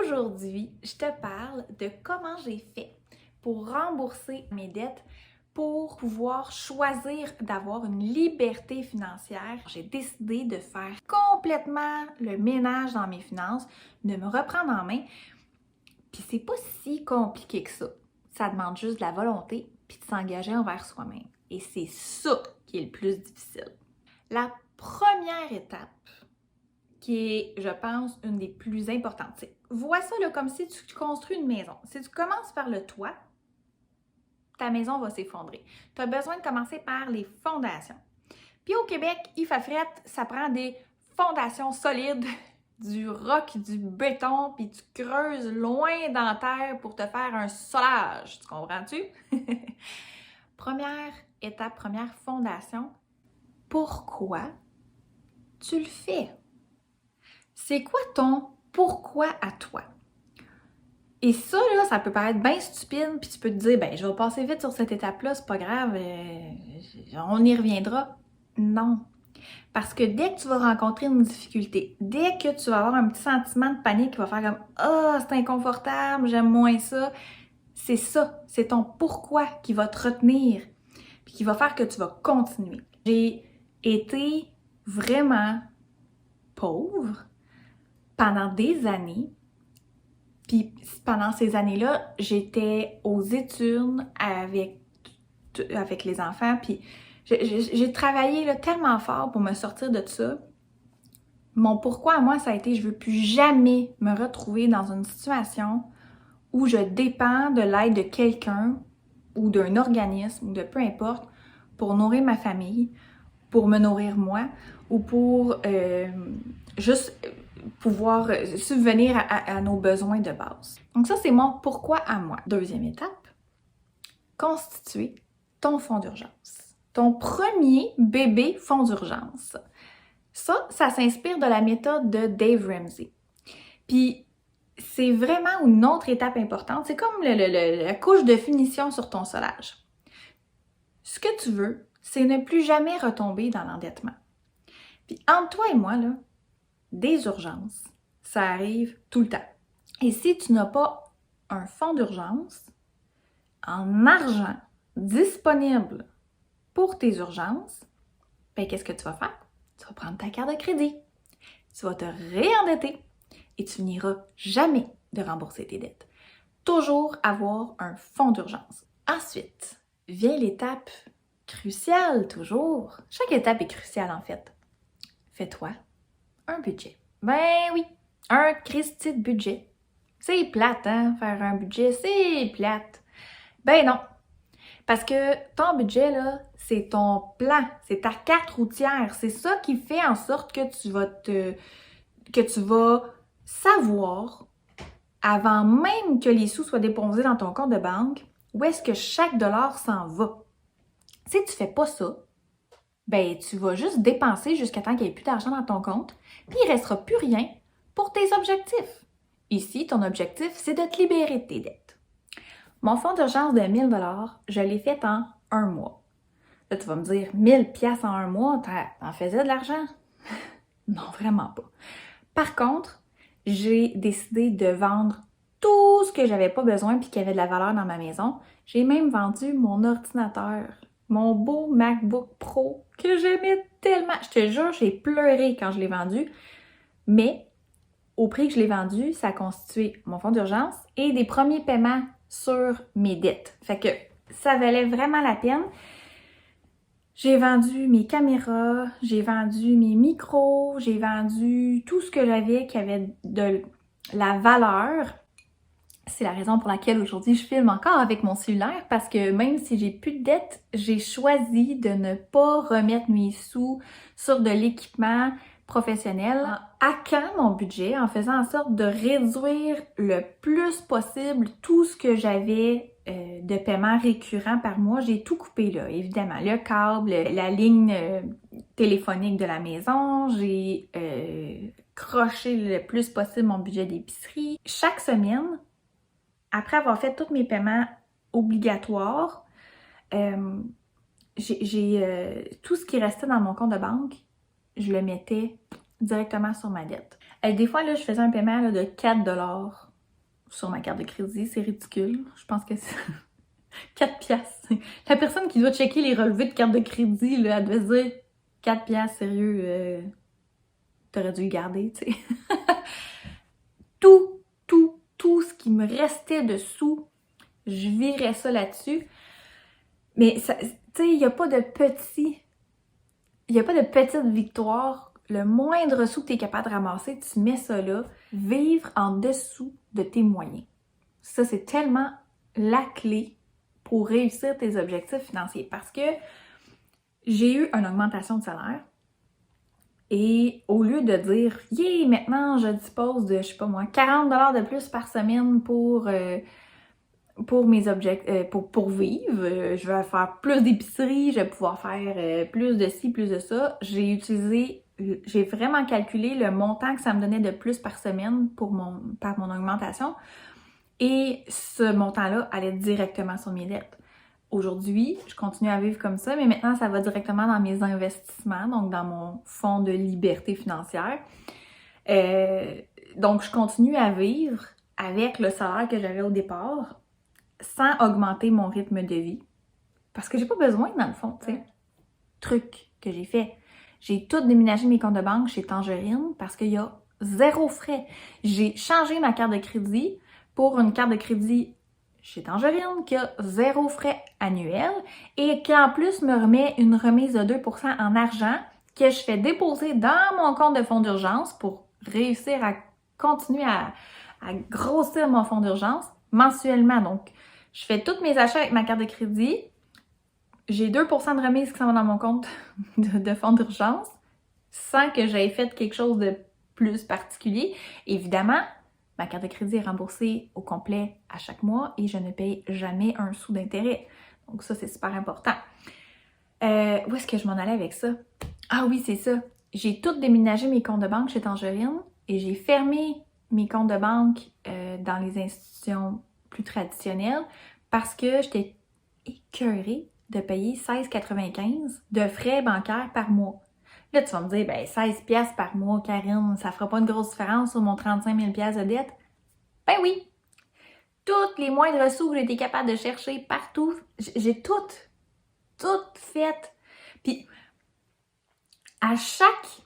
Aujourd'hui, je te parle de comment j'ai fait pour rembourser mes dettes, pour pouvoir choisir d'avoir une liberté financière. J'ai décidé de faire complètement le ménage dans mes finances, de me reprendre en main. Puis c'est pas si compliqué que ça. Ça demande juste de la volonté puis de s'engager envers soi-même. Et c'est ça qui est le plus difficile. La première étape, qui est, je pense, une des plus importantes. Vois ça là, comme si tu construis une maison. Si tu commences par le toit, ta maison va s'effondrer. Tu as besoin de commencer par les fondations. Puis au Québec, il fait fret, ça prend des fondations solides, du roc, du béton, puis tu creuses loin dans la terre pour te faire un solage. Tu comprends-tu? Première étape, première fondation. Pourquoi tu le fais? C'est quoi ton pourquoi à toi? Et ça, là, ça peut paraître bien stupide, puis tu peux te dire, ben, je vais passer vite sur cette étape-là, c'est pas grave, on y reviendra. Non. Parce que dès que tu vas rencontrer une difficulté, dès que tu vas avoir un petit sentiment de panique qui va faire comme ah, c'est inconfortable, j'aime moins ça, c'est ton pourquoi qui va te retenir, puis qui va faire que tu vas continuer. J'ai été vraiment pauvre pendant des années. Puis pendant ces années-là, j'étais aux études avec les enfants. Puis j'ai travaillé là, tellement fort pour me sortir de ça. Mon pourquoi à moi, ça a été je veux plus jamais me retrouver dans une situation où je dépends de l'aide de quelqu'un ou d'un organisme ou de peu importe pour nourrir ma famille, pour me nourrir moi ou pour juste pouvoir subvenir à nos besoins de base. Donc ça, c'est mon pourquoi à moi. Deuxième étape, constituer ton fonds d'urgence. Ton premier bébé fonds d'urgence. Ça s'inspire de la méthode de Dave Ramsey. Puis, c'est vraiment une autre étape importante. C'est comme la couche de finition sur ton solage. Ce que tu veux, c'est ne plus jamais retomber dans l'endettement. Puis, entre toi et moi, là, des urgences, ça arrive tout le temps. Et si tu n'as pas un fonds d'urgence en argent disponible pour tes urgences, ben qu'est-ce que tu vas faire? Tu vas prendre ta carte de crédit, tu vas te réendetter et tu n'iras jamais de rembourser tes dettes. Toujours avoir un fonds d'urgence. Ensuite, vient l'étape cruciale toujours. Chaque étape est cruciale en fait. Fais-toi un budget. Ben oui, un Christy de budget. C'est plate, hein, faire un budget, c'est plate. Ben non, parce que ton budget, là, c'est ton plan, c'est ta carte routière. C'est ça qui fait en sorte que tu vas savoir, avant même que les sous soient déposés dans ton compte de banque, où est-ce que chaque dollar s'en va. Si tu fais pas ça, ben tu vas juste dépenser jusqu'à temps qu'il n'y ait plus d'argent dans ton compte, puis il ne restera plus rien pour tes objectifs. Ici, ton objectif, c'est de te libérer de tes dettes. Mon fonds d'urgence de 1000 $, je l'ai fait en un mois. Là, tu vas me dire, 1000 $ en un mois, t'en faisais de l'argent? Non, vraiment pas. Par contre, j'ai décidé de vendre tout ce que j'avais pas besoin puis qui avait de la valeur dans ma maison. J'ai même vendu mon ordinateur, mon beau MacBook Pro que j'aimais tellement. Je te jure, j'ai pleuré quand je l'ai vendu. Mais au prix que je l'ai vendu, ça a constitué mon fonds d'urgence et des premiers paiements sur mes dettes. Fait que ça valait vraiment la peine. J'ai vendu mes caméras, j'ai vendu mes micros, j'ai vendu tout ce que j'avais qui avait de la valeur. C'est la raison pour laquelle aujourd'hui je filme encore avec mon cellulaire parce que même si j'ai plus de dettes, j'ai choisi de ne pas remettre mes sous sur de l'équipement professionnel en hackant mon budget, en faisant en sorte de réduire le plus possible tout ce que j'avais de paiement récurrent par mois. J'ai tout coupé là, évidemment. Le câble, la ligne téléphonique de la maison, j'ai croché le plus possible mon budget d'épicerie. Chaque semaine, après avoir fait tous mes paiements obligatoires, j'ai tout ce qui restait dans mon compte de banque, je le mettais directement sur ma dette. Des fois, là, je faisais un paiement là, de 4 $. sur ma carte de crédit. C'est ridicule. Je pense que c'est 4 piastres. La personne qui doit checker les relevés de carte de crédit, là, elle devait se dire 4 piastres, sérieux, t'aurais dû le garder, tu sais. Tout ce qui me restait de sous, je virais ça là-dessus. Mais, tu sais, il n'y a pas de petite victoire. Le moindre sou que tu es capable de ramasser, tu mets ça là. Vivre en dessous de tes moyens. Ça, c'est tellement la clé pour réussir tes objectifs financiers. Parce que j'ai eu une augmentation de salaire. Et au lieu de dire « Yeah, maintenant je dispose de, je sais pas moi, 40$ de plus par semaine pour mes objectifs, pour vivre, je vais faire plus d'épicerie, je vais pouvoir faire plus de ci, plus de ça », j'ai vraiment calculé le montant que ça me donnait de plus par semaine par mon augmentation. Et ce montant-là allait directement sur mes dettes. Aujourd'hui, je continue à vivre comme ça, mais maintenant, ça va directement dans mes investissements, donc dans mon fonds de liberté financière. Donc, je continue à vivre avec le salaire que j'avais au départ, sans augmenter mon rythme de vie. Parce que j'ai pas besoin, dans le fond, tu sais. Truc que j'ai fait. J'ai tout déménagé mes comptes de banque chez Tangerine parce qu'il y a 0 frais. J'ai changé ma carte de crédit pour une carte de crédit chez Tangerine qui a 0 frais annuels et qui en plus me remet une remise de 2% en argent que je fais déposer dans mon compte de fonds d'urgence pour réussir à continuer à grossir mon fonds d'urgence mensuellement. Donc, je fais tous mes achats avec ma carte de crédit. J'ai 2% de remise qui s'en va dans mon compte de fonds d'urgence sans que j'aie fait quelque chose de plus particulier. Évidemment, ma carte de crédit est remboursée au complet à chaque mois et je ne paye jamais un sou d'intérêt. Donc ça, c'est super important. Où est-ce que je m'en allais avec ça? Ah oui, c'est ça. J'ai tout déménagé mes comptes de banque chez Tangerine et j'ai fermé mes comptes de banque dans les institutions plus traditionnelles parce que j'étais écœurée de payer 16,95 de frais bancaires par mois. Là, tu vas me dire, ben 16$ par mois, Karine, ça fera pas une grosse différence sur mon 35 000$ de dette? Ben oui! Toutes les moindres sous que j'ai été capable de chercher partout, j'ai tout fait. Puis, à chaque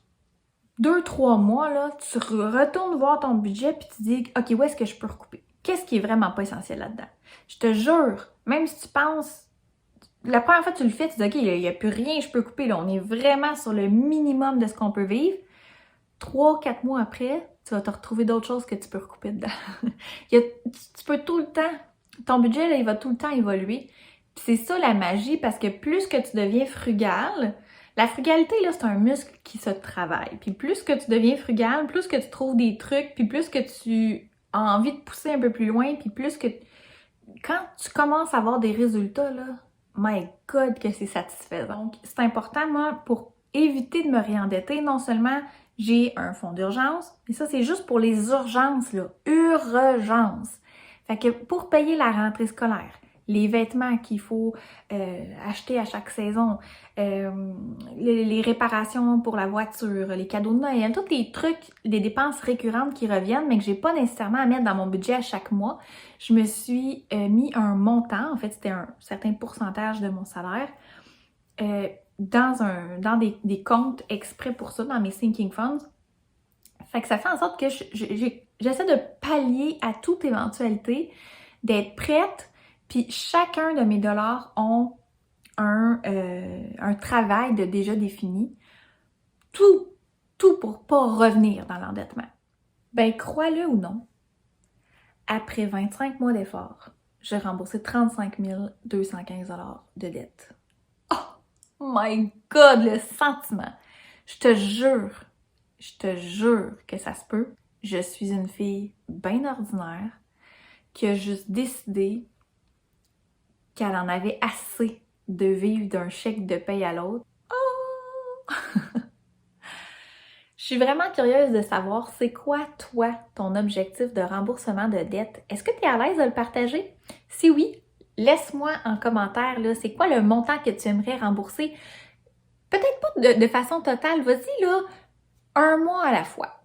2-3 mois, là, tu retournes voir ton budget puis tu dis, OK, où est-ce que je peux recouper? Qu'est-ce qui est vraiment pas essentiel là-dedans? Je te jure, même si tu penses, la première fois que tu le fais, tu dis, OK, il n'y a plus rien que je peux couper, là, on est vraiment sur le minimum de ce qu'on peut vivre. 3-4 mois après, tu vas te retrouver d'autres choses que tu peux recouper dedans. Tu peux tout le temps, ton budget, là, il va tout le temps évoluer. Puis c'est ça la magie, parce que plus que tu deviens frugal, la frugalité, là, c'est un muscle qui se travaille. Puis plus que tu deviens frugal, plus que tu trouves des trucs, puis plus que tu as envie de pousser un peu plus loin, puis plus que... Quand tu commences à avoir des résultats, là, my God, que c'est satisfaisant. Donc, c'est important, moi, pour éviter de me réendetter, non seulement j'ai un fonds d'urgence, mais ça, c'est juste pour les urgences, là. Urgence. Fait que pour payer la rentrée scolaire, les vêtements qu'il faut acheter à chaque saison, les réparations pour la voiture, les cadeaux de Noël, tous les trucs, les dépenses récurrentes qui reviennent, mais que j'ai pas nécessairement à mettre dans mon budget à chaque mois, je me suis mis un montant, en fait, c'était un certain pourcentage de mon salaire, dans des comptes exprès pour ça, dans mes sinking funds. Fait que ça fait en sorte que j'essaie de pallier à toute éventualité, d'être prête, puis chacun de mes dollars ont un travail de déjà défini. Tout pour pas revenir dans l'endettement. Ben, crois-le ou non, après 25 mois d'efforts, j'ai remboursé 35 215$ de dette. Oh my God, le sentiment! Je te jure que ça se peut. Je suis une fille bien ordinaire qui a juste décidé qu'elle en avait assez de vivre d'un chèque de paye à l'autre. Oh! Je suis vraiment curieuse de savoir c'est quoi, toi, ton objectif de remboursement de dette. Est-ce que tu es à l'aise de le partager? Si oui, laisse-moi en commentaire, là, c'est quoi le montant que tu aimerais rembourser? Peut-être pas de façon totale, vas-y, là, un mois à la fois.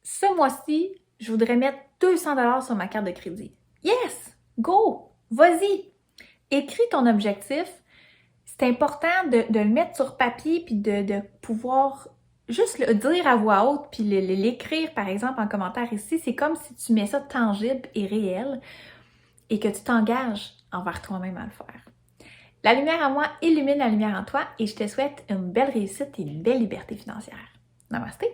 Ce mois-ci, je voudrais mettre 200 $ sur ma carte de crédit. Yes! Go! Vas-y! Écris ton objectif. C'est important de le mettre sur papier puis de pouvoir juste le dire à voix haute puis l'écrire, par exemple, en commentaire ici. C'est comme si tu mets ça tangible et réel et que tu t'engages envers toi-même à le faire. La lumière en moi illumine la lumière en toi et je te souhaite une belle réussite et une belle liberté financière. Namasté!